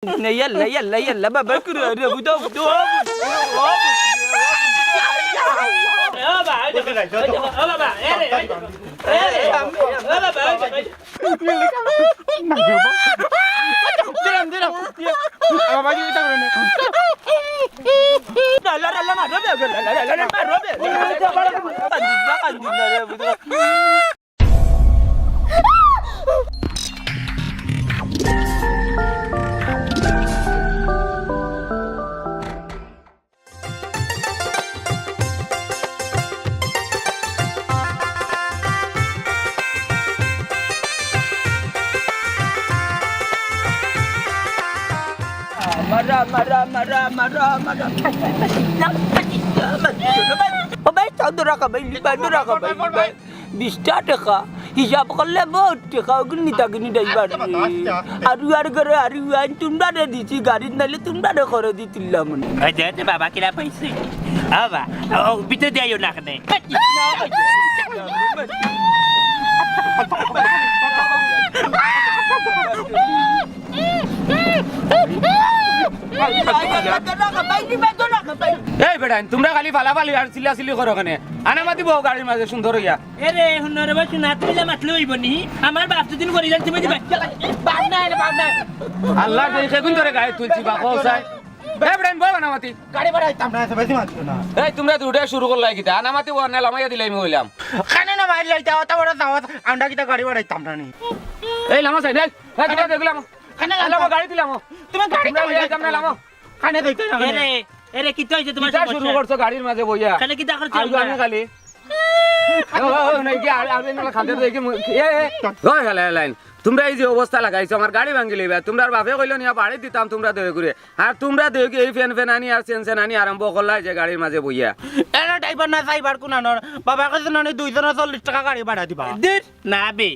يلا يلا يلا بابا كده بدو হিসাব করলে বহুত টাকা নিতা কিনি যাইবার আর করে আর তোমরা দিছি গাড়ির নাইলে তোমরা করে দিতিলাম বাবা কিরা পাইছে বাবা ভিতরে যাইও না কেন এই বেটান তোমরা খালি ফালাফালি আর চিল্লাচিল্লি করো কেন আনামাতি বউ গাড়ির মাঝে সুন্দর হইয়া এরে হুনরে বাসু না তুইলা মাতলে হইব নি আমার বাপ দিন করি যান তুমি দিবা বাপ না আল্লাহ দেখে কোন ধরে গাড়ি তুলছি বা কোসাই এই বেটান বউ আনামাতি গাড়ি বাড়াইতাম না বেশি মারছো না এই তোমরা দুটা শুরু করলাই কিটা আনামাতি বউ না লামাইয়া দিলাই আমি হইলাম খানে না মাইল লাইতা অত বড় দাওয়াত আন্ডা কিটা গাড়ি বাড়াইতাম না নি এই লামা সাইড এই তোমরা দেখলাম খানে লামা গাড়ি দিলাম তুমি গাড়ি তোমরা না লামা খানে দেখতে না এরে এরে কি হইছে তোমার কিটা শুরু করছো গাড়ির মাঝে বইয়া খানে কি দেখছ আর আমি খালি নাই কি আর না খাতে দেখি ওই হেলা লাইন তোমরা এই যে অবস্থা লাগাইছো আমার গাড়ি ভাঙি লইবা তোমরা বাপে কইলো নিয়া বাড়ি দিতাম তোমরা দয়ে করে আর তোমরা দয়ে এই ফ্যান ফ্যান আনি আর চেন আনি আরম্ভ করলাই যে গাড়ির মাঝে বইয়া এনা ড্রাইভার না যাইবার কোনানোর বাবা কাছে না 240 টাকা গাড়ি ভাড়া দিবা দূর না বে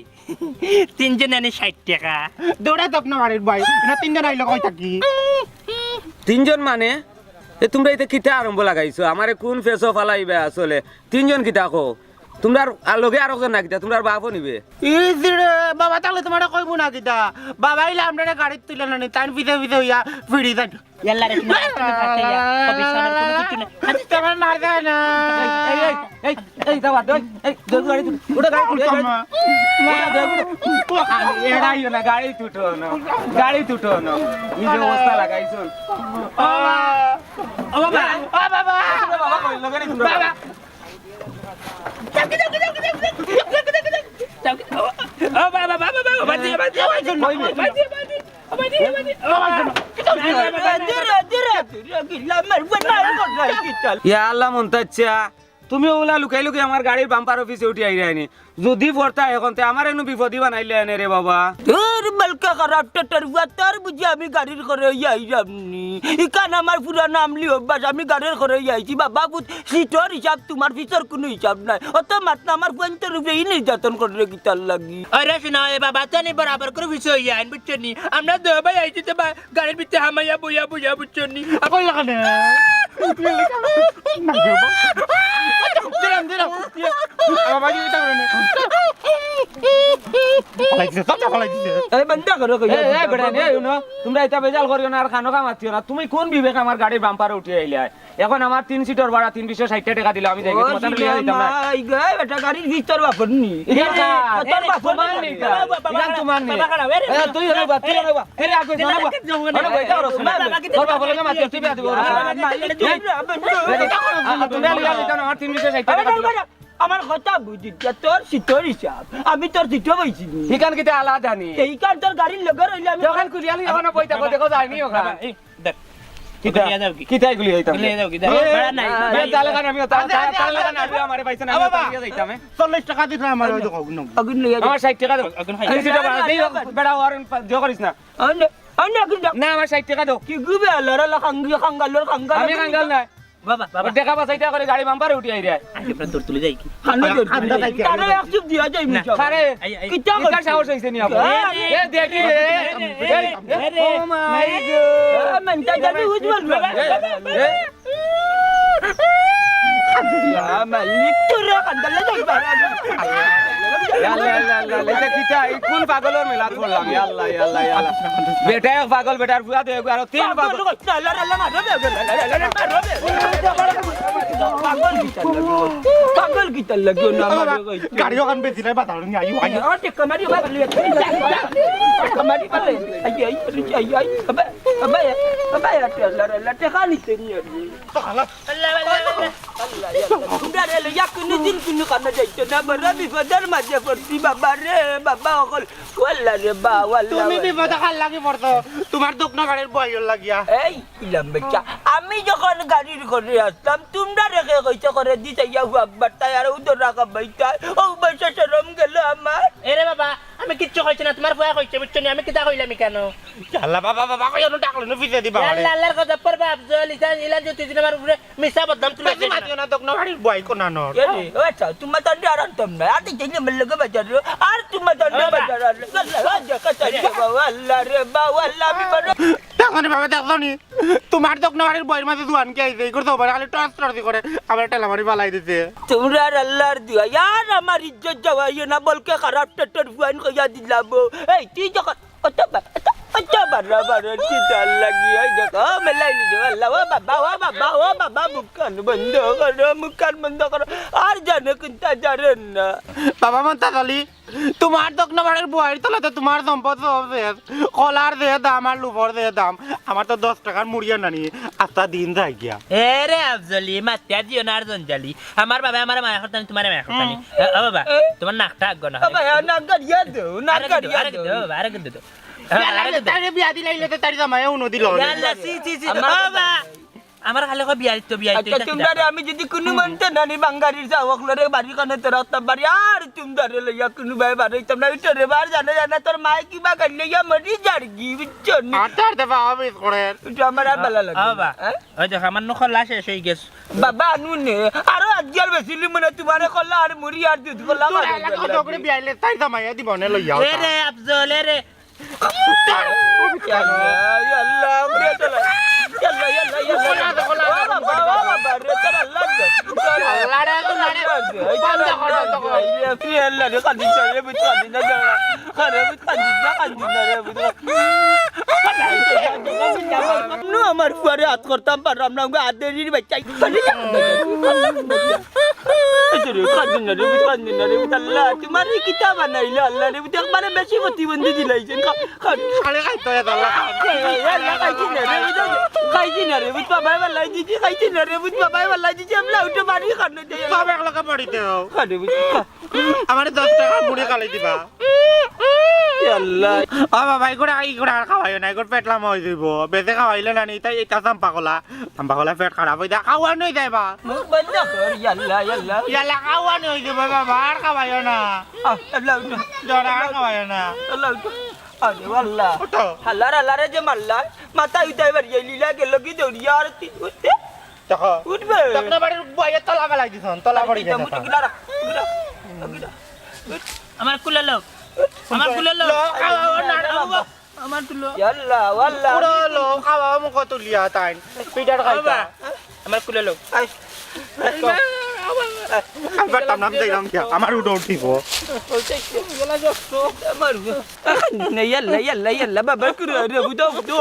তিনজন আনি 60 টাকা দৌড়াই তো আপনার বাড়ির ভাই না তিনজন আইলো কই থাকি তিনজন মানে এ তোমরা এতে কিটা আরম্ভ লাগাইছো আমারে কোন ফেসো ফালাইবে আসলে তিনজন কিটা কো তোমরা আর লগে আর একজন না কিটা তোমরা বাপও নিবে বাবা তাহলে তোমার কইব না কিটা বাবা আইলে আমরা গাড়ি তুলে না তাই পিছে পিছে হইয়া ফিরি যাই ইয়াল্লা রে না কবিসনের কোনো কিছু না আজ তোমার মার দেয় না এই দাও এই দই গাড়ি ওটা গাড়ি এড়াইও না গাড়ি তুটো না এই যে অবস্থা লাগাইছো ও বাবা বাবা কই লগে নি তোমরা বাবা ও বাবা বাবা বাবা বাজি ইয়া আল্লাহ মন্তাচ্ছা তুমি ওলা লুকাই লুকাই আমার গাড়ির বাম্পার অফিসে উঠি আইরানি যদি পড়তা এখন তে আমার এনু বিপদি বানাইলে এনে রে বাবা তোর মালকা খারাপ টেটার তার বুঝি আমি গাড়ির করে যাইনি ইকান আমার পুরা নামলি অভ্যাস আমি গাড়ির করে যাইছি বাবা বুঝ সিটর হিসাব তোমার পিছর কোনো হিসাব নাই অত মাত্র আমার পয়েন্টের উপরে নির্যাতন করে গিটার লাগি আরে শোনা এ বাবা তানি বরাবর করে বিষয় আইন বুঝছনি আমরা দো ভাই আইছি তো গাড়ির ভিতরে হামাইয়া বইয়া বুঝছনি কই লাগানে দিলাম বাবা কি এটা করে ফলাইছে সব ফলাইছে এই বন্ধা করো কই এই বেড়া নে ইউনো তোমরা এটা বেজাল করিও না আর খানো কামাতিও না তুমি কোন বিবেক আমার গাড়ির বাম্পারে উঠে আইলে এখন আমার 3 সিটার ভাড়া 360 টাকা দিলে আমি যাই তোমার লিয়া দিতাম না এই গে এটা গাড়ির ভিতর বাপনি তোর বাপর মানে ইগান তোমার নে তুই হলো বা তুই হলো বা এরে আগে জানাবা মানে কইতা করছ না তোর বাপর লাগে মাতি তুই বিয়া দিব তুমি লিয়া দিতাম আমার 360 টাকা দিলা আমার কথা বুঝি তোর সিটর হিসাব আমি তোর সিটো বইছি ঠিকান কিটা আলাদা নি এইখান তোর গাড়ির লগে রইলে আমি দোকান কুলিয়ালি এখন বইতা দেখো যায়নি ওখানে এই দেখ কিটা যাও কি কিটাই গুলি হইতাম লিয়ে যাও কি ভাড়া নাই আমি তালে কান আমি তালে কান আমি আমারে পাইছ না আমি তালে যাইতাম 40 টাকা দিছ আমার ওই দেখো আগুন নিয়ে আমার 60 টাকা দাও এই সিটা ভাড়া দেই বেড়া ওয়ারেন দিও করিস না আনে আগুন না আমার 60 টাকা দাও কি গুবে লড়া খাঙ্গাল আমি কাঙ্গাল না বাবা বাবা টাকা বাঁচাইতা করে গাড়ি বাম্পারে উঠি আই রে আগে প্রাণ তোর তুলে যাই কি খান্দা তারে একটু দিয়া যাই মি আরে কিটা কিটা সাহস হইছে নি আপু এ দেখি রে ও মাই গড মনটা জানি উজ্জ্বল মালিক তোর রে কান্দালে যাইবা এটা কিটা এই কোন পাগলের মেলা করলাম আল্লাহ আল্লাহ আল্লাহ বেটা এক পাগল বেটার ফুয়া দেব আর তিন পাগল পাগল কি তার লাগে না গাড়ি ওখান বেশি নাই বাতাল নি আইও আইও কামারি বাবলি কামারি বাবলি আই আই আই আই আবা la tehani tenia Allah udah le yakni din kunu kana jaito na barabi fadar ma jafarti babare baba okol walla re ba walla তুমি বিপদে খাল লাগি পড়তো তোমার দোকান গাড়ির বয়ল লাগিয়া এই ইলাম বেচা আমি যখন গাড়ির করে আসতাম তোমরা রেখে কইতে করে দিতে যাও একবার আর উদর রাখা বাইতা ও বসে শরম গেল আমার এরে বাবা আমি কিচ্ছু কইছি না তোমার ফুয়া কইছে বুঝছো আমি কিটা কইলাম কেন আল্লাহ বাবা বাবা কইনো ডাকলো না ফিতে দিবা আল্লাহ আল্লাহর কথা পড়বা আফজল ইলা যদি দিন আমার উপরে মিছা বদনাম তুলে তুমি মাতিও না দোকান গাড়ির বয় কোনা ন এরে ও আচ্ছা তুমি তন্ডে আরাম না আতে জেনে মল্লগে বাজার আর তুমি তন্ডে বাজার আল্লাহ কথা আল্লাহ রে বা আল্লাহ আমি বড় তখন বাবা দেখো নি তোমার দোকান গাড়ির বয়ের মাঝে দুয়ান কে আইছে করতে পারে খালি ট্রান্সফার দি করে আবার টেলামারি বালাই দিতে তোমরা আল্লাহর দিয়া यार আমার ইজ্জত যাওয়াই না বলকে খারাপ টটর ফুয়ান কইয়া দিলাম এই তুই যখন अच्छा बराबर की चाल लगी है जगह मिलाई लीजिए अल्लाह वो बाबा मुक्कान बंद करो और जाने कुंता जारन ना বাবা মন্তা চলি তোমার দোকান গাড়ির বয়ের তলাতে তোমার সম্পদ সব শেষ কলার দে দাম আর লুভর দে দাম আমার তো 10 টাকার মুড়িয়া নানি আস্তা দিন যাই গিয়া এরে আফজলি মাতিয়া দিও না আর জঞ্জালি আমার বাবা আমার মায়া করতানি তোমার মায়া করতানি ও বাবা তোমার নাকটা আগ না अब यार ना करिया दो ना करिया दो বাবা আরে কিন্তু তারে বিয়া দিলাইলে তো তারি জামাই উনো দিল ইয়াল্লা সি বাবা আমার খালি কই বিয়া দিতে अच्छा तुम्हारे आम्ही जिथे कुणी म्हणते ना नि बांगारी जावकलरे बारी कने तर आता बारी यार तुम्हारे लया कुणी बाय बारी तुम्हाला विचारे बाहेर जाना तर माय की बा करले या मरी जाडगी विचारनी আটার দে বাবা বিস করে तुझ्या मला बला ও বাবা ওই দেখো আমার নখ লাশ শেষ হয়ে গেছে बाबा नुने अरे आजल बेसिली म्हणे तुम्हाला कोल्ला आणि मुरी यार दूध कोल्ला তোর এলাকা দোকানে বিয়াইলে তাই জামাই দিব নে লইয়া এরে আফজল এরে يلا امري يلا بابا रे तर अल्लाह আল্লাহ রে তো নারে বন্ধ করো তখন يلا रे কান্দি চলে বুঝ কান্দি না আরে বুঝ কান্দি না রে বুঝ নো আমার ফুয়ারে হাত করতাম পারলাম না হাত দেরির বাচ্চাই কান্দি না রে আল্লাহ তোমার কিতা বানাইলো আল্লাহ রে বুঝ একবারে বেশি প্রতিবন্ধী দিলাইছেন খালি খাইতো আল্লাহ খাইছি না রে বুঝ বাবাই বালাই দিছি খাইছি না রে বুঝ বাবাই বালাই দিছি আমরা উঠে বাড়ি খানে যাই সব একলগে পড়িতে খানে বুঝ আমার 10 টাকা মুড়ি খালি দিবা আল্লাহ ও বাবা ইগোড়া আর খাওয়াইও না ইগোড় পেটলাম হই যাইব বেশি খাওয়াইলে না নি তাই এটা চাম্পাকলা পেট খারাপ হই যা খাওয়া নই যাইবা মুখ বন্ধ কর ইয়াল্লা ইয়াল্লা ইয়ালা খাওয়া নই যাব বাবা আর খাওয়াইও না আল্লাহ উঠো জরা আর খাওয়াইও না আল্লাহ উঠো আরে আল্লাহ উঠো হাল্লারে যে মাল্লা মাথা উঠাই বাড়ি লীলা গেল কি দৌড়িয়া আর উঠতে দেখো উঠবে আপনার বাড়ির বইয়ে তলা গলাই দিছন তলা পড়ি গেছে আমার কুলে লোক আমার কুলে লোক আমার তুলো ইয়াল্লা ওয়াল্লা পুরো লোক খাওয়া মুখ তুলিয়া তাই পিটার খাইতা আমার কুলে লোক আবার তাম নাম দেইলাম কি আমার উঠো উঠিব আমার ইয়াল্লা ইয়াল্লা ইয়াল্লা বাবা করে রে বুঝো বুঝো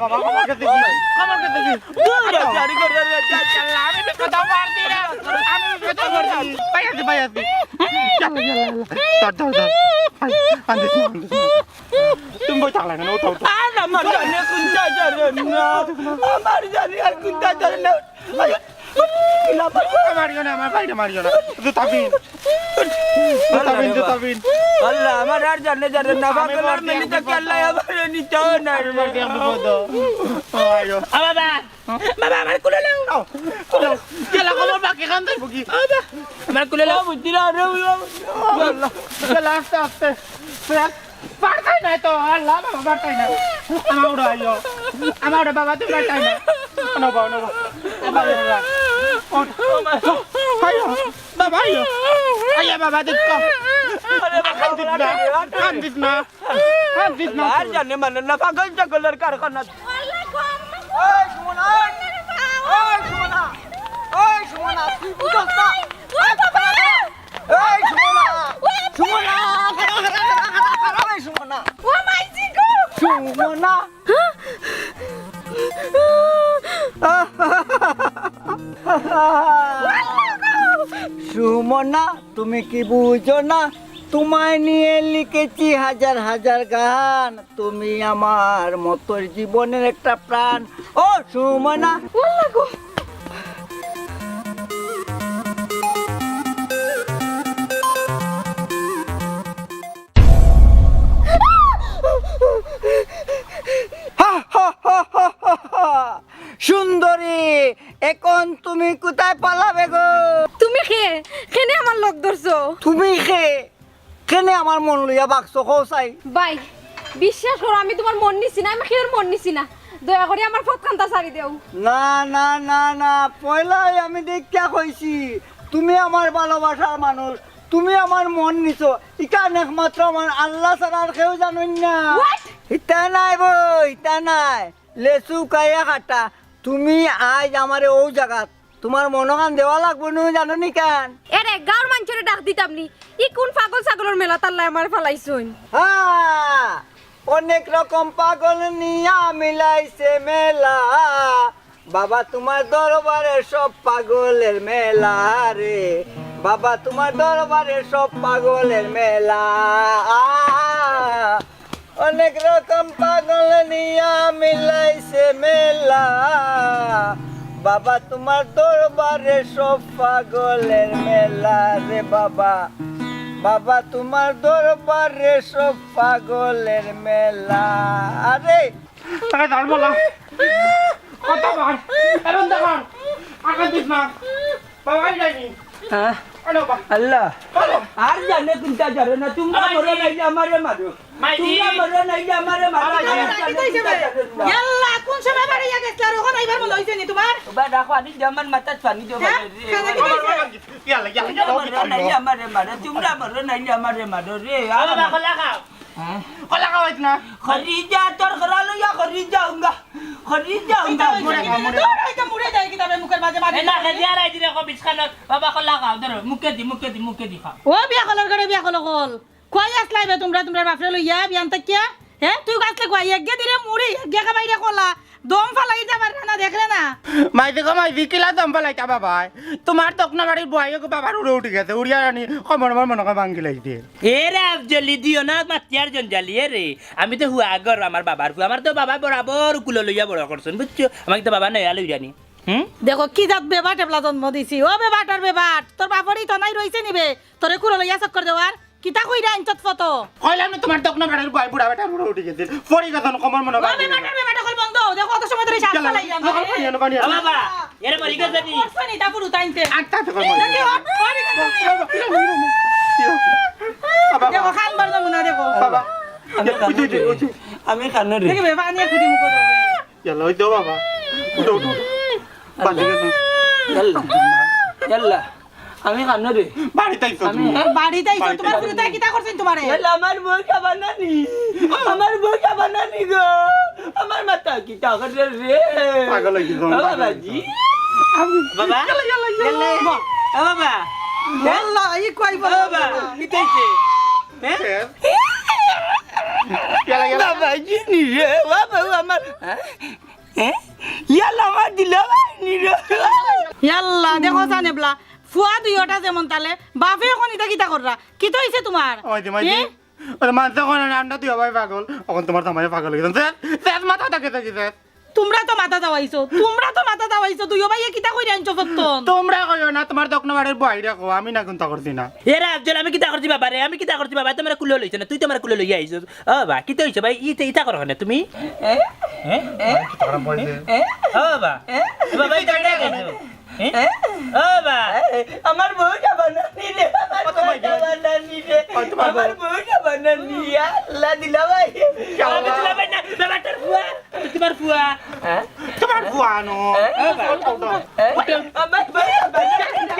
বাবা আমাকে দেখি দূর জারি করে রে চালা আমি কথা মারতি রে আমি কথা মারতি পাইয়াছি চালা চালা আন্দি তুমি বই থাকলে না উঠো উঠো আমার জানে কুন্তা জানে না আমার জানে আর কুন্তা জানে না মারিও না আমার বাইরে মারিও না জুতাবিন আল্লাহ আমার আর জানে না বাকলার মেলি তো আল্লাহ আমার নিতে না আয়ো বাবা বাবা আমার কুলে লোক কেলা খবর বাকি খান দেব কি আমার কুলে লোক বুদ্ধি না রে আল্লাহ কেলা আস্তে আস্তে পারতাই না তো আল্লাহ বাবা পারতাই না আমার উড়া আইও আমার উড়া বাবা তুমি পারতাই না নবা বাবা আইও বাবা আইও আইয়া বাবা দেখো আরে কান্দিস না আর জানে মানে না পাগল জগলের কারখানা না বুঝছস না এই সুমনা সুমনা এই সুমনা ও মাইজি গো সুমনা সুমনা তুমি কি বুঝো না তোমায় নিয়ে লিখেছি হাজার হাজার গান তুমি আমার মতো জীবনের একটা প্রাণ ও সুমনা ওয়াল্লাহ গো সুন্দরী এখন তুমি কোথায় পালাবে গো তুমি কেনে আমার লোক ধরছো তুমি কেনে আমার মন লইয়া বাকছো কৌসাই ভাই বিশ্বাস করো আমি তোমার মন নিছি না আমি খের মন নিছি না দয়া করে আমার ফতকান্তা সারি দেও না না না না পয়লাই আমি দেখিয়া কইছি তুমি আমার ভালোবাসার মানুষ তুমি আমার মন নিছো ইকান একমাত্র আমার আল্লাহ ছাড়া আর কেউ জানেন না What? ইতা নাই বই ইতা নাই লেসু কাইয়া কাটা তুমি আজ আমারে ও জায়গাত তোমার মনকান দেওয়া লাগবো নো জানো নি কান এরে গাঁর মানুষের ডাক দিতাম নি ই কোন পাগল ছাগলের মেলা তাল্লা আমার ফালাইছুন হ্যাঁ অনেক রকম পাগল নিয়া মিলাইছে মেলা বাবা তোমার দরবারে সব পাগলের মেলা রে বাবা তোমার দরবারে সব পাগলের মেলা অনেক রকম পাগল নিয়া মিলাইছে মেলা বাবা তোমার দরবারে সব পাগলের মেলা রে বাবা বাবা তোমার দরবারে সব পাগলের মেলা আরে তাকে ধরবো না কতবার এখন দেখুন আগে দিস না বাবাই যায়নি আরে বাবা আল্লাহ আর জানে কোনটা জানে না তোমরা মরে নাই যে আমারে মারো তোমরা মরে নাই যে আমারে মারো ইয়াল্লা কোন সময় বাড়ি গেছলা আর ওখানে আইবার মনে হইছে নি তোমার বা রাখো আনি জামান মাথা পানি দিও ইয়ালা ইয়ালা মরে নাই যে আমারে মারো তোমরা মরে নাই যে আমারে মারো রে বাবা খোলা খাও কলা খাওয়াইছ না খরিজা তোর ঘরালো ইয়া খরিজাউঙ্গা খরিজাউঙ্গা এটা মুড়ে যায় কিতাবে মুখের মাঝে মাঝে এনা খেদিয়া রাই দিলে কো বিছখানত বাবা খোলা খাও ধরো মুখে দি খাও ও বিয়া কলর করে বিয়া কল কল কই আসলাইবে তোমরা বাপরে লইয়া বিয়ান তাকিয়া তুই গাছলে কই একগে দিরে মুড়ি একগে খাবাইরে কলা দম ফালাই যাবার না দেখলে না মাইদি গো মাইদি কিলা দম পালাইতা বাবা তোমার তকনা বাড়ির বয়ে গো বাবার উড়ে উঠে গেছে উড়িয়া রানি কমর মনে করে ভাঙ্গি লাগছে এরে আফজলি দিও না মাতিয়ার জঞ্জালি রে আমি তো হুয়া আগর আমার বাবার হুয়া আমার তো বাবা বরাবর কুলো লইয়া বড় করছেন বুঝছো আমাকে তো বাবা নয়া লই জানি দেখো কি জাত বেবা টেবলা জন্ম দিছি ও বেবাটার বেবাট তোর বাপরই তো নাই রইছে নিবে তোরে কুলো লইয়া চক্কর দেওয়ার কিতা কইরা আনছত ফটো কইলাম না তোমার তকনা বাড়ির বয়ে বুড়া বেটা উড়ে উঠে গেছে পড়ি গেছে কমর মনে ও বেবাটার বেবাটা কল বন্ধ দেখো কত সময় ধরে শ্বাস ফালাই বাবা এরে মরি গেছে নি কোরবানি তা পুরো তাইনতে আটটা থেকে দেখি ও পড়ি গেছে দেখো খান বার না দেখো বাবা আমি কানো রে দেখি বেবা নিয়ে খুদি মুখ দেবে ইয়ালা ওই দাও বাবা উঠো উঠো বাজে গেছে ইয়াল্লা আমি কানো রে বাড়িতে আইছো তুমি বাড়িতে আইছো তোমার পুরো তাই কিতা করছেন তোমারে ইয়াল্লা আমার বই খাবানানি আমার বই খাবানানি গো আমার মাথা কি টাকা রে পাগল হয়ে গেছো বাবাজি বাবা ইয়াল্লা বাবা আল্লাহ ই কই বল বাবা কি কইছে ইয়ালা ইয়ালা বাবাজি নি রে বাবা আমার ইয়াল্লা আমার দিল নি রে ইয়াল্লা দেখো জানেবলা ফুয়া দুইটা যেমন তালে বাপে এখন ইটা কিতা কররা কি তো হইছে তোমার ওই যে মাইদি ওরে মানতে কোন নামটা তুই ভাই পাগল এখন তোমার জামাই পাগল হয়ে গেছে স্যার মাথা থাকে থাকি স্যার তোমরা তো মাথা দাওয়াইছো দুইও ভাইয়ে কিতা কইরা আনছো ফতন তোমরা কইও না তোমার তকনা বাড়ির বইরা কো আমি না কোনটা করছি না এরে আফজল আমি কিতা করছি বাবা রে আমি কিতা করছি বাবা তোমরা কুলো লইছ না তুই তোমার কুলো লইয়া আইছো ও বা কি হইছে ভাই ইতা করো না তুমি ও বা বাবা ইতা কেডা কইছো ও বা আমার বউ খাবানানি রে আমার বউ খাবানানি রে আমার বউ খাবানানি আল্লাহ দিলা ভাই আমি তুলা ভাই না বাবা তোর ফুয়া তোমার ফুয়া তোমার বুয়ানো আমার বউ খাবানানি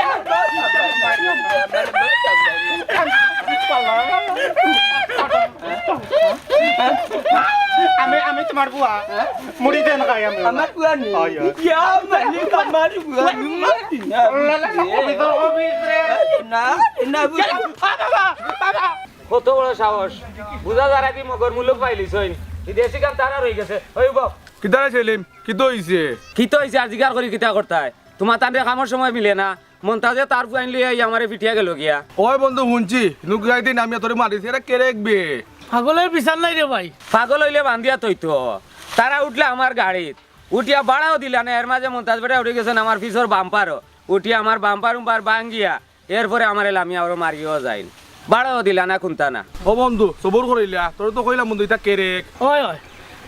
আমি তোমার বুয়া মুড়ি দেন খাই আমি আমার বুয়া নেই হয়, হয়। ইয়া মালিক আমার বুয়া মাটি না না না বুঝি কত বড় সাহস বুঝা যারা কি মগর মুলুক পাইলিস হইন দেশি কাম তারা রয়ে গেছে ওই বাপ কিতারে ছেলিম কি তো হইছে কি তো হইছে আর জিগার করি কিতা করতায় তোমার তাদের কামের সময় মিলে না মন্তাজে তার ফুয়াইন লিয়ে আমারে পিঠিয়া গেল গিয়া ওই বন্ধু শুনছি নুকাই দিন আমি তোরে মারিছি এটা কে রাখবে পাগলের বিচার নাই রে ভাই পাগল হইলে বান্ধিয়া তৈতো তারা উঠলে আমার গাড়িত উঠিয়া বাড়াও দিলা না এর মাঝে মন্তাজ বেটা উঠে গেছেন আমার পিছর বাম্পারও উঠিয়া আমার বাম্পার উম্পার ভাঙ্গিয়া এরপরে আমার লামি আরো মারিও যাইন বাড়াও দিলা না কোনটা না ও বন্ধু সবর করিলা তোর তো কইলাম বন্ধু এটা কে রেক ওই ওই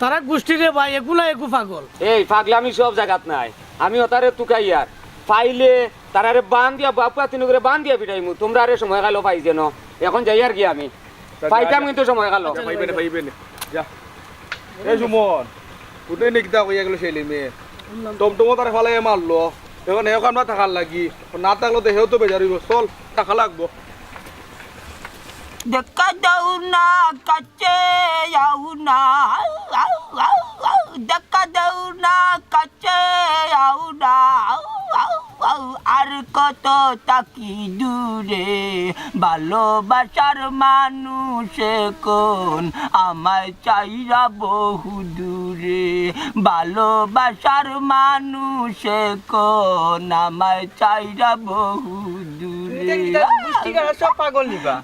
তারা গোষ্ঠী রে ভাই এগুলা একু পাগল এই পাগলামি সব জায়গাত নাই আমি ওতারে তুকাইয়ার পাইলে তারারে বান দিয়া বাপা তিন করে বান দিয়া পিটাইমু তোমরা আরে সময় গেল পাইছে ন এখন যাই আর কি আমি পাইতাম কিন্তু সময় গেল পাইবে না যা এই সুমন উঠে নে কিতা কইয়া গেল ছেলিমে টমটমো তার ফালে মারলো এখন এখন আমরা থাকার লাগি না থাকলে তো হেও তো বেজার হইব চল টাকা লাগবো দেখা দাও না কাছে যাও না দেখা দাও না কাছে যাও না আর কত তাকি দূরে ভালোবাসার মানুষে কোন আমায় চাইরা বহু দূরে ভালোবাসার মানুষে কোন আমায় চাইরা বহু দূরে সব পাগল নিবা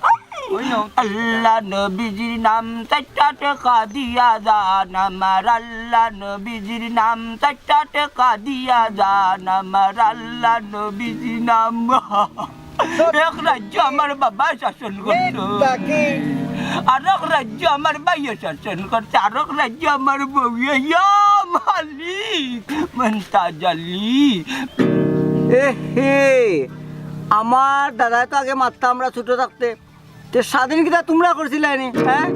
আল্লাহ নবীজির নাম চারটা টাকা দিয়া যান আমার আল্লাহ নবীজির নাম চারটা টাকা দিয়া যান আমার আল্লাহ নবীজির নাম এক রাজ্য আমার বাবা শাসন করতো আর এক রাজ্য আমার ভাইয়া শাসন করছে আর এক রাজ্য আমার বউয়ে মালিক মন্তাজ আলী আমার দাদা তো আগে মারতাম আমরা ছোট থাকতে স্বাধীনতা তোমরা করছিলে হ্যাঁ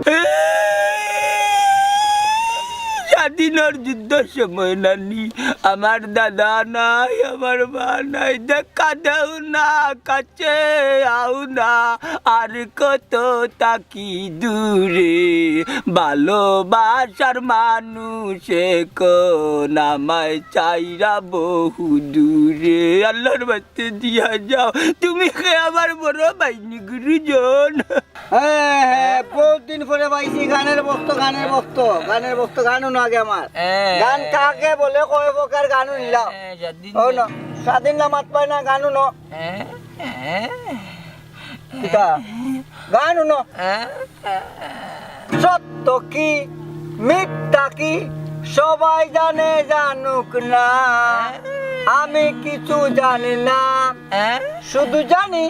স্বাধীনের যুদ্ধ সময় নানি আমার দাদা নাই আমার মা নাই দেখা দাও না কাছে আও না আর কত তাকি দূরে ভালোবাসার মানুষে কোন আমায় চাইরা বহু দূরে আল্লাহর বাস্তে দিয়া যাও তুমি কে আমার বড় বাইনি গুরুজন হ্যাঁ বহুত দিন পরে পাইছি গানের বক্ত গানও না আগে আমার গান কাকে বলে কয় প্রকার গানও নিলাম ও না স্বাধীন না মাত পায় না গানও ন গানও ন সত্য কি মিথ্যা কি সবাই জানে জানুক না আমি কিছু জানি না শুধু জানি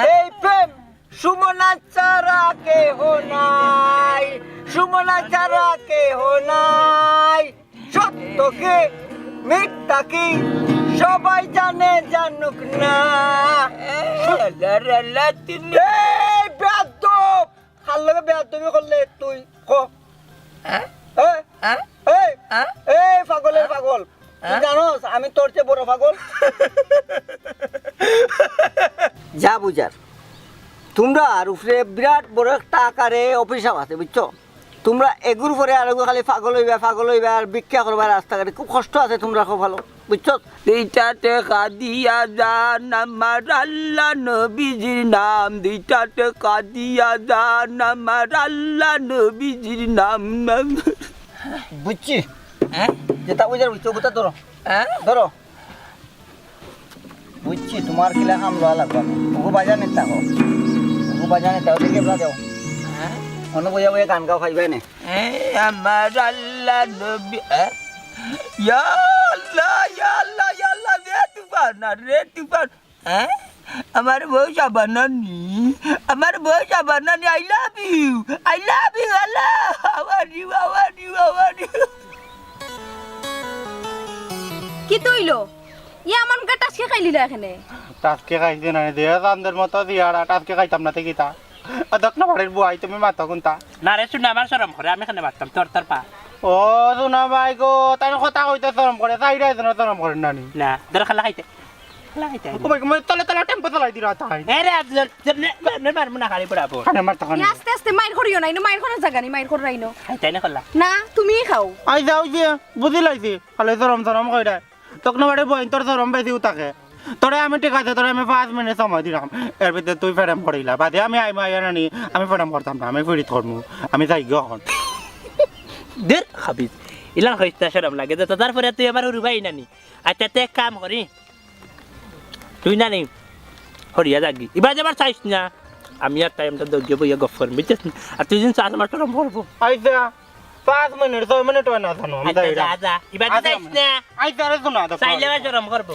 এই প্রেম সুমনা ছাড়া কেহ নাই সুমনা ছাড়া কেহ নাই সত্য কি মিথ্যা কি সবাই জানে জানুক না তুমি খাল লগে বেয়াদবি করলে তুই ক পাগলের পাগল তুই জানোস আমি তোর চেয়ে বড় পাগল যা বুঝার তোমরা আর উপরে বিরাট বড় একটা আকারে অফিসার আছে বুঝছো তোমরা এগুর পরে আর খালি পাগল হইবা আর ভিক্ষা করবা রাস্তাঘাটে খুব কষ্ট আছে তোমরা খুব ভালো বুঝছো দুইটা টাকা দিয়া যান আমার আল্লাহ নবীজির নাম দুইটা টাকা দিয়া যান আমার আল্লাহ নবীজির নাম বুঝছি যেটা বুঝার বুঝছো বুঝা ধরো ধরো বুঝছি তোমার কিলা কাম লওয়া লাগবে ওগো বাজার নেতা হো ওগো বাজার নেতা দেখে বলা যাও অন্য বইয়া বইয়া গান গাও খাইবে না আমার আল্লাহ নবী ইয়া আল্লাহ রে তুফান আমার বউ সাবানানি আই লাভ ইউ আল্লাহ আওয়ার ইউ কি তৈলো আমার মুখে টাচকে খাইলিলা এখানে টাচকে খাইছে না দেয়া চান্দের মতো দিয়া টাচকে খাইতাম না থেকে তা দক্ষিণ বাড়ির বুয়াই তুমি মাথা কোনটা না রে শুনে আমার শরম করে আমি এখানে বাঁচতাম তোর পা ও শোনা ভাই গো তাই কথা কইতে শরম করে চাইরা শরম করে নানি না ধর খালা খাইতে একলা খাইতে মই তলে তলে টেম্পো চালাই দিরা তাই আরে আপনার মারমু না খালি পড়াবো খানে মার টাকা আস্তে আস্তে মাইর করিও নাই মাইর করার জায়গা নেই মাইর করাই নো খাইতে না করলা না তুমি খাও আই যাও যে বুঝি লাইছি খালি জরম জরম কইরা তখন বাড়ি বইন তোর জরম বেশি উতাকে তোরে আমি ঠিক আছে তোরে আমি 5 মিনিট সময় দিলাম এর ভিতরে তুই ফেরাম পড়িলা বাদে আমি আই মাইয়া নানি আমি ফেরাম করতাম না আমি ফিরি ধরমু আমি যাই গিয়ে হন দের খাবিস ইলান খাইতে শরম লাগে তো তারপরে তুই আমার উরু ভাই নানি আচ্ছা তে এক কাম করি তুই নানি হরিয়া যাগি এবার যাবার চাইছ না আমি আর টাইমটা দৌড়ে বইয়া গফ করবো বুঝছিস আর তুই দিন চাষ আমার শরম করবো আইসা 5 মিনিট 6 মিনিট হয় না জানো আমি যাই যা যা এবার চাইছ না আইসা রে শোনা তো চাইলে আমার শরম করবো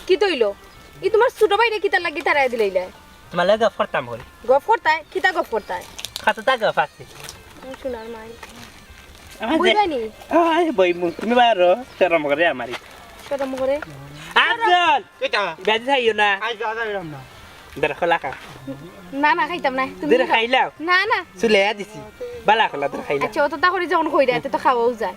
কি তইলো ই তোমার ছোট ভাইরে কিতা লাগি তারাই দিলাইলা তোমার লাগে গফ করতাম হল গপ করতায় কিতা গপ করতায় খাতে তা গফ আছে শোনার মাই আমার বুঝাইনি বই মুখ তুমি বাইরো শরম করে আমারই শরম করে আফজল কিটা বেদি খাইও না আইসা যাইরাম না দর খোলা খা না না খাইতাম না তুমি দর খাইলাও না না চুলে দিছি বালা খোলা দর খাইলা আচ্ছা অত তা করে যখন কইরা এতে তো খাওয়াও যায়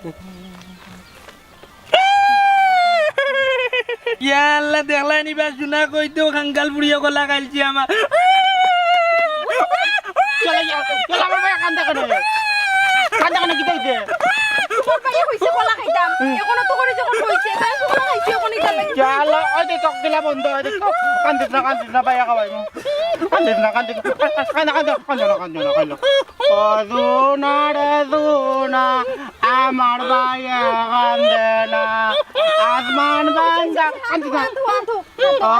ইয়াল্লা দেখলা নিবা শুনা কইতো খাঙ্গাল বুড়িয়া গলা খাইছি আমার চলে যাও চলে আমার ভাই কান্দা কেন কি কইতে তোর ভাইয়া কইছে কলা খাইতাম এখনো তো করে যখন কইছে তাই কলা খাইছি এখন ইতা লাগি চলো ওই যে চক দিলা বন্ধ ওই যে কান্দিস না ভাইয়া খাওয়াই কান্দিস না দুনা রে দুনা আমার ভাইয়া কান্দে না আসমান ভাঙ্গা কান্দিস না ও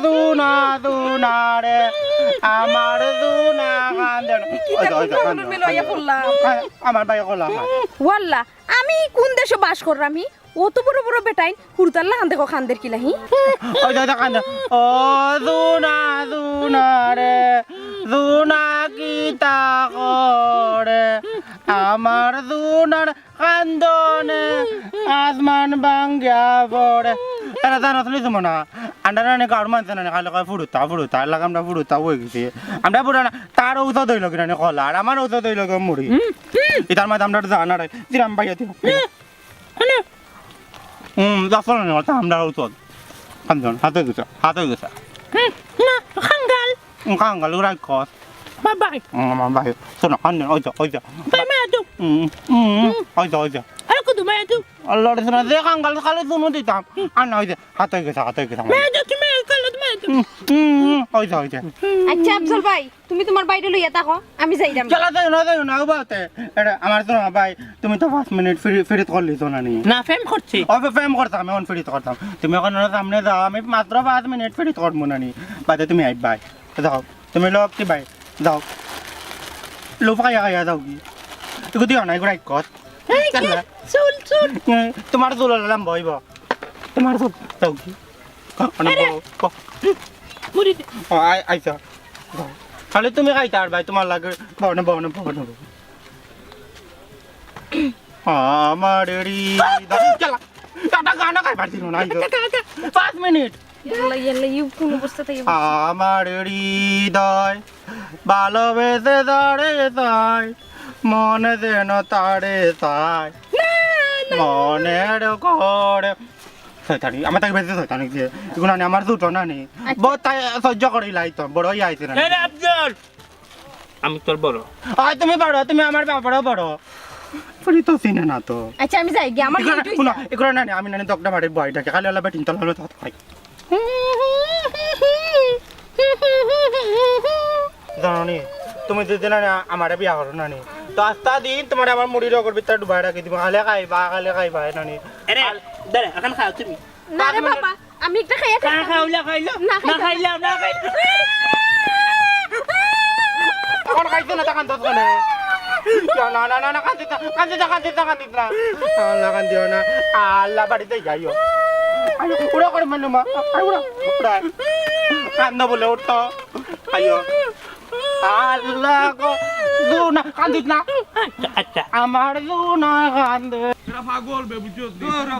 দুনা রে আমার দুনা কান্দে না আমার ভাইয়া কলা ওয়াল্লা আমি কোন দেশে বাস কর আমি অত বড় বড় বেটাইন হুরতাল্লা হান দেখো খানদের কি লাহি ওই দাদা কান্দে ও দুনা রে দুনা কিতা করে আমার দুনার কান্দনে আসমান ভাঙ্গা পড়ে এরা জানো শুনি তুমি না আন্ডার গাড় মানছে না খালি ফুড়ুতা লাগামটা ফুড়ুতা হয়ে গেছে আমরা পুরো না তার ঔষধ হইল কিনা কলা আর আমার ঔষধ হইল মুড়ি এটার মাঝে আমরা জানার দিলাম ভাইয়া দিন যাচ্ছিল না আমরা ঔষধ কান্দন হাতে গেছে খাঙ্গাল রাখ কস বাবাই আমার ভাই শোনো কান্দন ওই যা বাই মা তো ওই যা আর কত মা তো আল্লাহ রে শোনা যে কাঙ্গাল খালি শুনো দিতাম আর না ওই যে হাতে গেছে মা তো তুমি কাল তো মা তো ওই যা আচ্ছা আফজল ভাই তুমি তোমার বাইরে লইয়া থাকো আমি যাইরাম চলা যাই না বাতে এটা আমার তো ভাই তুমি তো 5 মিনিট ফিরিত করলি তো না নি না ফেম করছি ওবে ফেম করতাম আমি ফিরিত করতাম তুমি এখন সামনে যাও আমি মাত্র 5 মিনিট ফিরিত করবো না নি বাদে তুমি আইব ভাই যাও তুমি লোক কি ভাই যাও লো খাইয়া যাও কি তুই দিও না এগুলো কত চুল তোমার চুল লাম বইব তোমার চুল যাও কি মুড়ি আইসা খালি তুমি খাইতা আর ভাই তোমার লাগে ভবনে আমার চলা গানা খাই পারছিল না 5 মিনিট ইয়াল্লা ইউ কোন অবস্থাতে আমার হৃদয় ভালোবেসে দাঁড়ে তাই মনে যেন তাড়ে তাই মনের ঘরে শয়তানি আমার তাকে বেঁচে শয়তানি দিয়ে এগুলো না আমার দুটো না নেই বহুত তাই সহ্য করে লাইতো বড়ই আইছে না আরে আফজল আমি তোর বড় আয় তুমি বড় তুমি আমার বাবারও বড় পুরি তো চিনে না তো আচ্ছা আমি যাই গিয়ে আমার শুনো এগুলো না আমি না দকটা বাড়ির বয়টাকে খালি হলো বেটিন তলা হলো তো খাই জানো নি তুমি যদি না আমার বিয়া করো না নি তো আস্তা দিন তোমার আমার মুড়ির ওপর ভিতরে ডুবাই রাখি দিব খালে খাইবা না নি আরে দাঁড়া এখন খাও তুমি না রে বাবা আমি একটা খাইয়া খাইলো না খাইলাম এখন খাইছো না তখন দশ কোনে না কান্দিস না আল্লাহ কান্দিও না আল্লাহ বাড়িতে যাইও উড়া করে মানলো মা উড়া কান্দ বলে উঠতো আইও আল্লাহ গো জুনা কান্দিস না আচ্ছা আমার জুনা কান্দে পাগল বে বুঝছো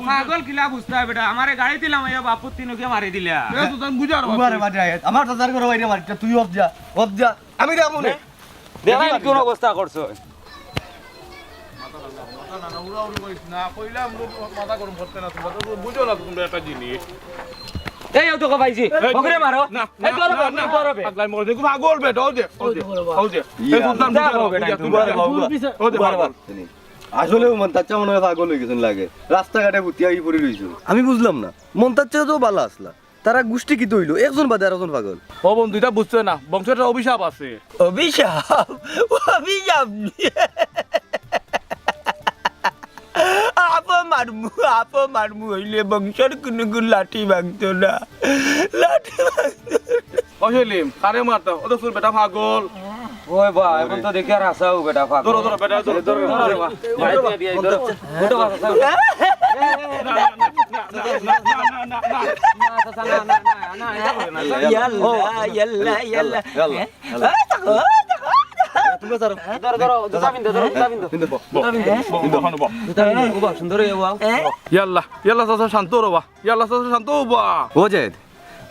পাগল কিলা বুঝতে হবে বেটা আমারে গাড়ি দিলাম এই বাপুর তিনকে মারি দিলা সুলতান বুঝার আমার দাদার করে বাইরে মারিটা তুই অফ যা আমি যাবো না দেখেন কোন অবস্থা করছো না কইলাম মাথা গরম করতে না তোমরা তো বুঝো না তোমরা একটা জিনিস এই তো পাইছি বকরে মারো না এই তোর হবে পাগলাই মরে দেখো পাগল বেটা ও যে এই সুলতান আসলে মন্তাচ্চা মনে হয় পাগল হয়ে গেছেন লাগে রাস্তাঘাটে ভুতিয়া হয়ে পড়ে রইছো আমি বুঝলাম না মন্তাচ্চা তো ভালো আসলা তারা গোষ্ঠী কি তৈল একজন বাদে আর একজন পাগল ও বন্ধু এটা বুঝছে না বংশের অভিশাপ আছে অভিশাপ অভিশাপ আপা মারমু হইলে বংশের কোনো গুণ লাঠি ভাঙতো না লাঠি ভাঙতো ও সেলিম কারে মারতা ও তো তোর বেটা পাগল ওই বা এখন তো দেখি আর আসাও বেটা পাগল ধরো ধরো বেটা ধরো ধরো ওটা বাসা ইয়াল্লা ইয়াল্লা ইয়াল্লা তোমরা যাও সুন্দর ইয়াল্লা ইয়াল্লা চাচা শান্ত রবা ইয়াল্লা চাচা শান্ত হবা ও জেদ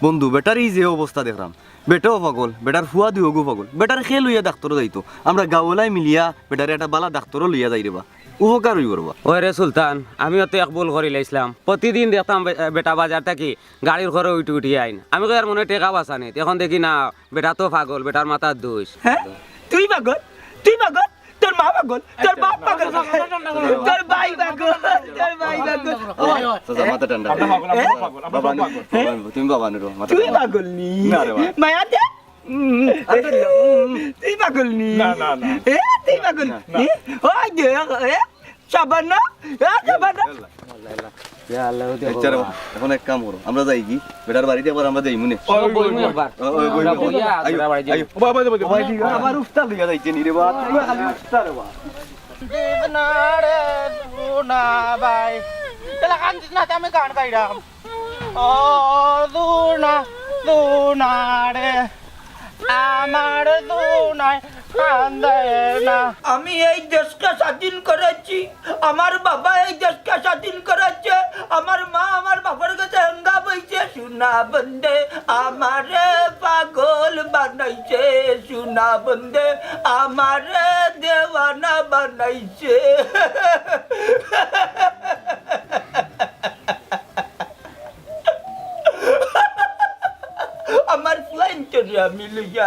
বন্ধু বেটার এই যে অবস্থা দেখলাম বেটাও পাগল বেটার ফুয়া দিওগো পাগল বেটার খেয়ে লইয়া ডাক্তারও যাইতো আমরা গাওলাই মিলিয়া বেটার একটা বালা ডাক্তারও লইয়া যাই রেবা উপকার হই করবা ওই রে সুলতান আমিও তো এক ভুল করি লাইছিলাম প্রতিদিন দেখতাম বেটা বাজার থাকি গাড়ির ঘরে উঠি উঠি আইন আমি তো আর মনে টেকা বাঁচা নেই এখন দেখি না বেটা তো পাগল বেটার মাথার দোষ হ্যাঁ তুই পাগল তোর মা পাগল তোর বাপ পাগল তোর ভাই পাগল তোর ভাই পাগল চাচা মাথা ঠান্ডা বাবা তুমি বাবা নো মাথা তুই পাগল নি না রে বাবা। মায়া দে তুই পাগল নি না তুই পাগল ওই দে সাবানা সাবানা আচ্ছা রে বাবা, এখন এক কাম করো আমরা যাই কি বেটার বাড়িতে আবার আমরা যাই মনে আবার উফতা লইয়া যাইছে নি রে বাবা তুই খালি উফতা রে বাবা দেবনারে দুনা বাই এলা কান্দিস না আমি গান গাইরাম ও দুনা দুনারে আমার দুনায় কান্দে না আমি এই দেশকে স্বাধীন করেছি আমার বাবা এই দেশকে স্বাধীন করেছে আমার মা আমার বাবার কাছে হেঙ্গা বইছে সোনা বন্দে আমারে পাগল বানাইছে সোনা বন্দে আমারে দেওয়ানা বানাইছে আমার ফ্লাইন চলে আমি লইয়া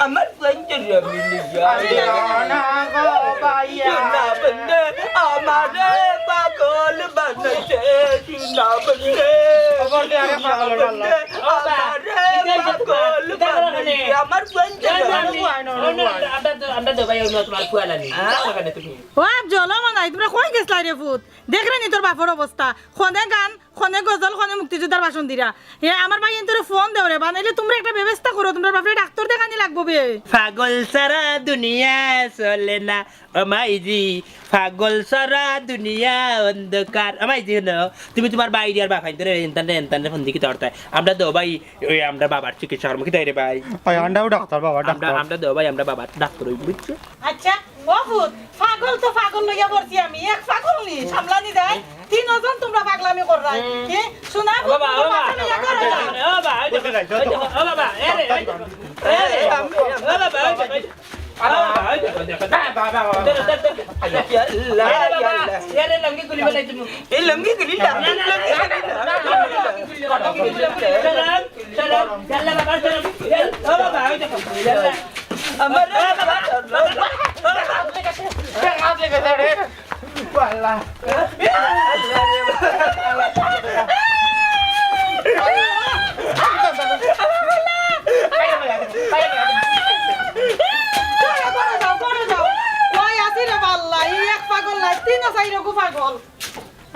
আমার ফ্লাইন চলে আমি লইয়া না গো বাইয়া সোনা বন্দে আমারে পাগল বানাইছে সোনা বন্দে আমারে পাগল বানাইছে আমার ফ্লাইন ও জল মানাই তোমরা কই গেছলা রে ফুত দেখরে নি তোর বাপর অবস্থা খনে গান খনে গজল খনে মুক্তিযোদ্ধার ভাষণ দিরা আমার ভাই তোর ফোন দেও রে বানাইলে তোমরা একটা ব্যবস্থা করো তোমরা বাপরে ডাক্তার দেখানি লাগবো বে পাগল সারা দুনিয়া চলে না আমাইজি পাগল সারা দুনিয়া অন্ধকার আমাইজি না তুমি তোমার বাইরে আর বাপাই ধরে এনতানে ফোন দিকে তরতায় আমরা দো ভাই ওই আমরা বাবার চিকিৎসা করব কি তাই রে ভাই ওই আন্ডাও ডাক্তার বাবা ডাক্তার আমরা দো ভাই আমরা বাবার ডাক্তার হই বুঝছো আচ্ছা ও ফুত পাগল তো পাগল লইয়া পড়ছি আমি এক পাগল নি সামলানি দেয় তিনজন তোমরা পাগলামি কররাই কি শোনা বাবা বাবা ও বাবা এরে এই লঙ্গি গুলি আমার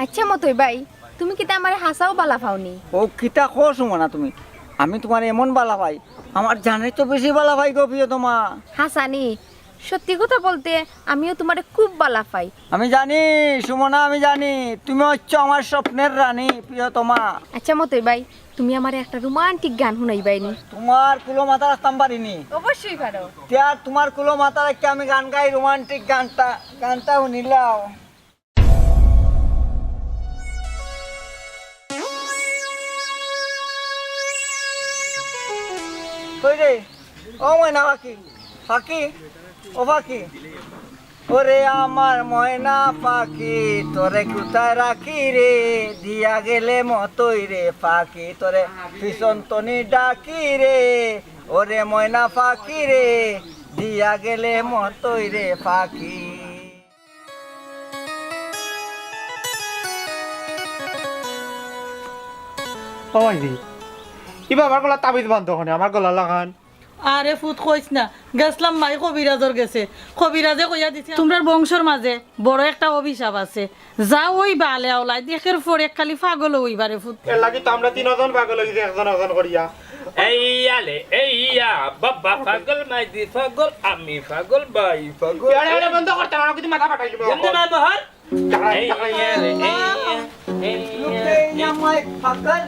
আচ্ছা মতই ভাই তুমি কি আমার হাসাও বালা পাওনি ও কিতা খোঁজ না তুমি আমি তোমার এমন বালা ভাই আমার জানে তো বেশি বালা ভাই গো প্রিয় তোমা হাসানি সত্যি কথা বলতে আমিও তোমারে খুব বালা পাই আমি জানি সুমনা আমি জানি তুমি হচ্ছে আমার স্বপ্নের রানী প্রিয়তমা আচ্ছা মতই ভাই তুমি আমার একটা রোমান্টিক গান শুনাইবাইনি তোমার কুলো মাথা রাখতাম পারিনি অবশ্যই পারো তিয়া তোমার কুলো মাথা রেখে আমি গান গাই রোমান্টিক গানটা শুনিলাও কই রে ও ময়না পাখি পাখি ও পাখি ওরে আমার ময়না পাখি তোরে কোথায় রাখি রে দিয়া গেলে মতই রে পাখি তোরে পিছন তনি ডাকি রে ওরে ময়না পাখি রে দিয়া গেলে মতই রে পাখি। ও মাইদি ইবা আমার গলা তাবিজ বান্ধ ওখানে আমার গলা লাগান। আরে ফুট কইস না গেছলাম মাই কবিরাজর গেছে কবিরাজে কইয়া দিছে তোমরার বংশর মাঝে বড় একটা অভিশাপ আছে যা ওই বালে আওলাই দেখের পরে খালি পাগল হইবারে ফুট এর লাগি তো আমরা তিনজন পাগল হইছি একজন একজন করিয়া। এইয়ালে এইয়া বাবা পাগল মাইদি পাগল আমি পাগল বাই পাগল আরে আরে বন্ধ করতে না কিন্তু মাথা ফাটাই দিব। এমনি মা বহর এইয়ালে আমায় পাগল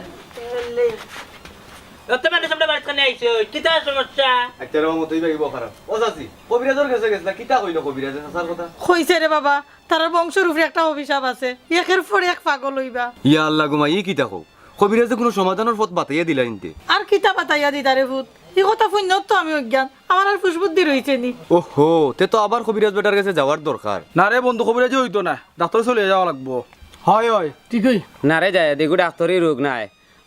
তোমার সামনে বাড়ি কানে আইছো কি তার সমস্যা? আচ্ছা রে মতই ভাই খারাপ ও চাচি কবিরাজর কাছে গেছলা কিতা কইলো কবিরাজে চাচার কথা? কইছে রে বাবা তার বংশর উপরে একটা অভিশাপ আছে একের পরে এক পাগল হইবা। ইয়া আল্লাহ গুমা ই কিতা কও কবিরাজে কোনো সমাধানের পথ বাতাইয়া দিলা ইনতে। আর কিতা পাতাইয়া দি তারে ফুট এই কথা শুনত তো আমি অজ্ঞান আমার আর ফুসবুদ্ধি রইছে নি। ওহো তে তো আবার কবিরাজ বেটার কাছে যাওয়ার দরকার। না রে বন্ধু কবিরাজি হইতো না ডাক্তার চলে যাওয়া লাগবো। হয় হয় ঠিকই না রে যায় দেখো ডাক্তারি রোগ নাই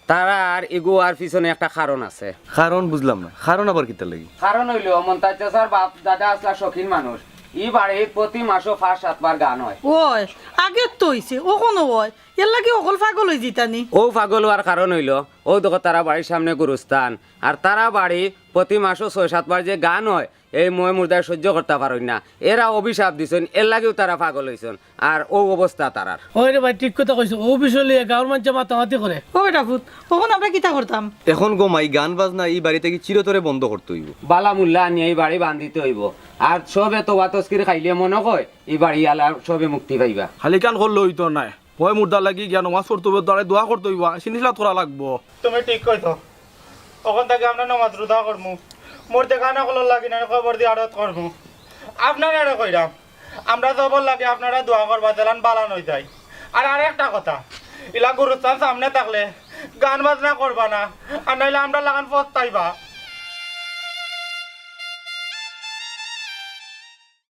তারা আর এগো আর পিছনে একটা কারণ আছে। কারণ বুঝলাম না কারণ আবার কিতা লাগি? কারণ হইল মন্তাজ চাচার বাপ দাদা আসলা শৌখিন মানুষ ই বাড়ি প্রতি মাসও 5-7 বার গান হয়। ওই আগে তো হইছে ও কোনো ওই এর লাগি অকল পাগল হই জিতানি। ও পাগল হওয়ার কারণ হইল ও দেখো তারা বাড়ির সামনে গুরুস্থান আর তারা বাড়ি প্রতি মাসও 6-7 বার যে গান হয় এই মই মুর্দায় সহ্য করতে পারেন না এরা অভিশাপ দিছেন এর লাগেও তারা পাগল হইছেন আর ও অবস্থা তারার। ওই রে ভাই ঠিক কথা কইছো ও বিষয় লিয়ে গাঁর মানুষ মাতামাতি করে। ও বেটা ফুট তখন আমরা কিতা করতাম? এখন গো মাই গান বাজনা এই বাড়িতে কি চিরতরে বন্ধ করতে হইব। বালা মুল্লা নিয়ে এই বাড়ি বান্ধিতে হইব আর সবে তোবা তস্কির খাইলে মনে কয় এই বাড়ি আলা সবে মুক্তি পাইবা। খালি কান করলে হইতো নাই ভয় মুর্দা লাগি গিয়া নমাজ পড়তে হবে দাঁড়ায় দোয়া করতে হইবা সিনিসলা তোরা লাগবো। তুমি ঠিক কইছো ওখান থেকে আমরা নামাজ রোজা করমু মোর দেখানা কলর লাগি না খবর দিয়ে আড়ত করমু আপনারা আরে কইরাম আমরা জবর লাগে আপনারা দোয়া করবা দেলান বালান হই যায়। আর আরেকটা কথা ইলা গুরুস্থান সামনে থাকলে গান বাজনা করবা না আর নাইলে আমরা লাগান পস্তাইবা।